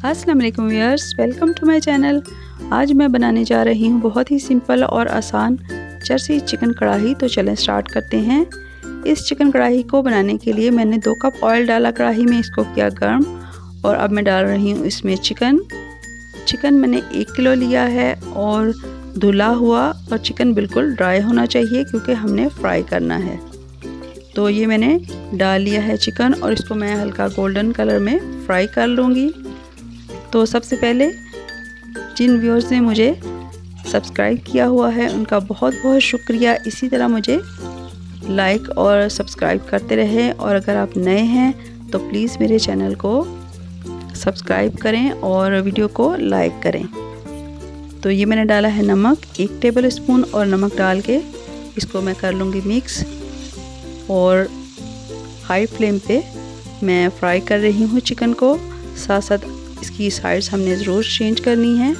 अस्सलाम वालेकुम viewers, welcome to my channel. आज मैं बनाने जा रही हूँ बहुत ही सिंपल और आसान चरसी चिकन कढ़ाई। तो चलें स्टार्ट करते हैं। इस चिकन कढ़ाई को बनाने के लिए मैंने 2 कप ऑयल डाला कढ़ाई में, इसको किया गर्म और अब मैं डाल रही हूँ इसमें चिकन मैंने 1 किलो लिया है और धुला हुआ, और चिकन बिल्कुल ड्राई होना चाहिए क्योंकि हमने फ्राई करना है। तो ये मैंने डाल लिया है चिकन और इसको मैं हल्का गोल्डन कलर में फ्राई कर लूँगी। तो सबसे पहले जिन व्यूअर्स ने मुझे सब्सक्राइब किया हुआ है उनका बहुत बहुत शुक्रिया। इसी तरह मुझे लाइक और सब्सक्राइब करते रहें, और अगर आप नए हैं तो प्लीज़ मेरे चैनल को सब्सक्राइब करें और वीडियो को लाइक करें। तो ये मैंने डाला है नमक 1 टेबल स्पून, और नमक डाल के इसको मैं कर लूँगी मिक्स। और हाई फ्लेम पे मैं फ्राई कर रही हूँ चिकन को। साथ साथ इसकी साइड्स हमने ज़रूर चेंज करनी है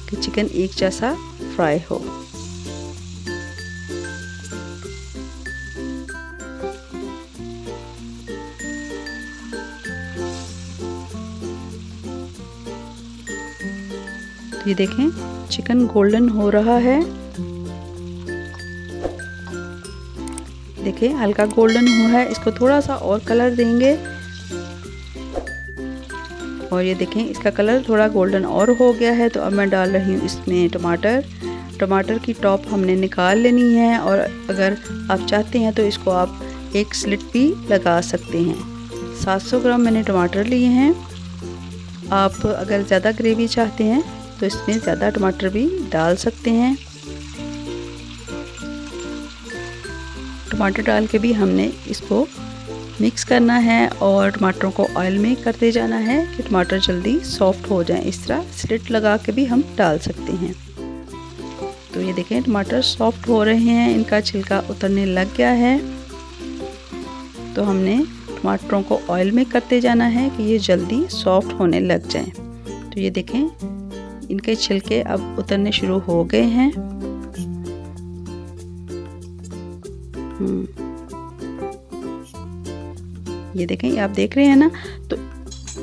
कि चिकन एक जैसा फ्राई हो। तो ये देखें चिकन गोल्डन हो रहा है, देखिए हल्का गोल्डन हुआ है। इसको थोड़ा सा और कलर देंगे, और ये देखें इसका कलर थोड़ा गोल्डन और हो गया है। तो अब मैं डाल रही हूँ इसमें टमाटर की टॉप हमने निकाल लेनी है, और अगर आप चाहते हैं तो इसको आप एक स्लिट भी लगा सकते हैं। 700 ग्राम मैंने टमाटर लिए हैं। आप अगर ज़्यादा ग्रेवी चाहते हैं तो इसमें ज़्यादा टमाटर भी डाल सकते हैं। टमाटर डाल के भी हमने इसको मिक्स करना है और टमाटरों को ऑयल में करते जाना है कि टमाटर जल्दी सॉफ्ट हो जाएं। इस तरह स्लिट लगा के भी हम डाल सकते हैं। तो ये देखें टमाटर सॉफ्ट हो रहे हैं, इनका छिलका उतरने लग गया है। तो हमने टमाटरों को ऑयल में करते जाना है कि ये जल्दी सॉफ्ट होने लग जाएं। तो ये देखें इनके छिलके अब उतरने शुरू हो गए हैं। ये देखें, ये आप देख रहे हैं ना। तो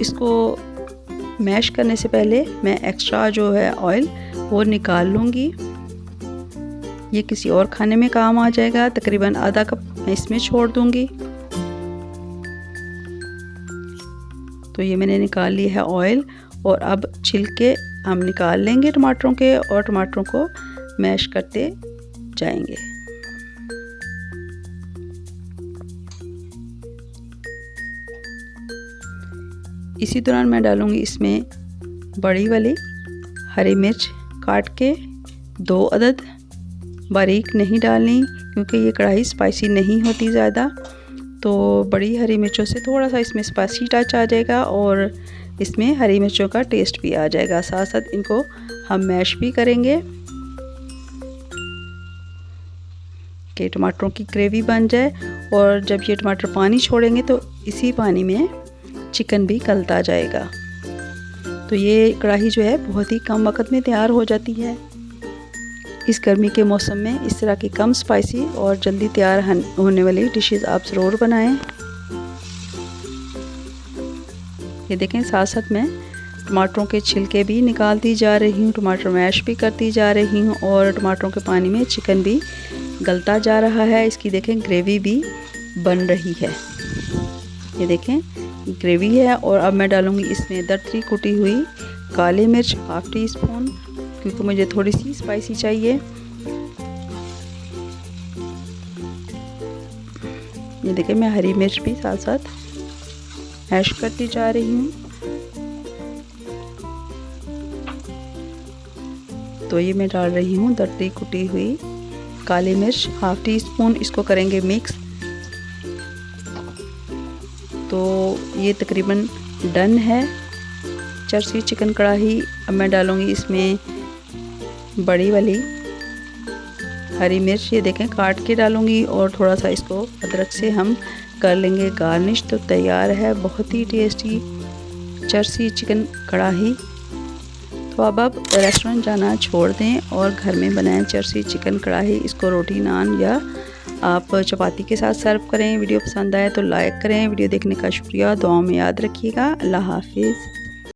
इसको मैश करने से पहले मैं एक्स्ट्रा जो है ऑयल वो निकाल लूँगी। ये किसी और खाने में काम आ जाएगा। तकरीबन आधा कप मैं इसमें छोड़ दूँगी। तो ये मैंने निकाल ली है ऑयल, और अब छिलके हम निकाल लेंगे टमाटरों के, और टमाटरों को मैश करते जाएंगे। इसी दौरान मैं डालूंगी इसमें बड़ी वाली हरी मिर्च काट के 2 अदद। बारीक नहीं डालनी क्योंकि ये कढ़ाई स्पाइसी नहीं होती ज़्यादा। तो बड़ी हरी मिर्चों से थोड़ा सा इसमें स्पाइसी टच आ जाएगा और इसमें हरी मिर्चों का टेस्ट भी आ जाएगा। साथ साथ इनको हम मैश भी करेंगे कि टमाटरों की ग्रेवी बन जाए। और जब ये टमाटर पानी छोड़ेंगे तो इसी पानी में चिकन भी गलता जाएगा। तो ये कढ़ाई जो है बहुत ही कम वक्त में तैयार हो जाती है। इस गर्मी के मौसम में इस तरह की कम स्पाइसी और जल्दी तैयार होने वाली डिशेस आप ज़रूर बनाएं। ये देखें साथ साथ मैं टमाटरों के छिलके भी निकालती जा रही हूँ, टमाटर मैश भी करती जा रही हूँ, और टमाटरों के पानी में चिकन भी गलता जा रहा है। इसकी देखें ग्रेवी भी बन रही है। ये देखें ग्रेवी है। और अब मैं डालूंगी इसमें दरदरी कुटी हुई काली मिर्च 1/2 टीस्पून, क्योंकि मुझे थोड़ी सी स्पाइसी चाहिए। ये देखें मैं हरी मिर्च भी साथ साथ ऐश करती जा रही हूँ। तो ये मैं डाल रही हूँ दरदरी कुटी हुई काली मिर्च 1/2 टीस्पून। इसको करेंगे मिक्स। तो ये तकरीबन डन है चरसी चिकन कढ़ाई। अब मैं डालूँगी इसमें बड़ी वाली हरी मिर्च, ये देखें काट के डालूँगी, और थोड़ा सा इसको अदरक से हम कर लेंगे गार्निश। तो तैयार है बहुत ही टेस्टी चरसी चिकन कढ़ाई। तो अब आप रेस्टोरेंट जाना छोड़ दें और घर में बनाएं चरसी चिकन कढ़ाई। इसको रोटी नान या आप चपाती के साथ सर्व करें। वीडियो पसंद आए तो लाइक करें। वीडियो देखने का शुक्रिया। दुआओं में याद रखिएगा। अल्लाह हाफिज़।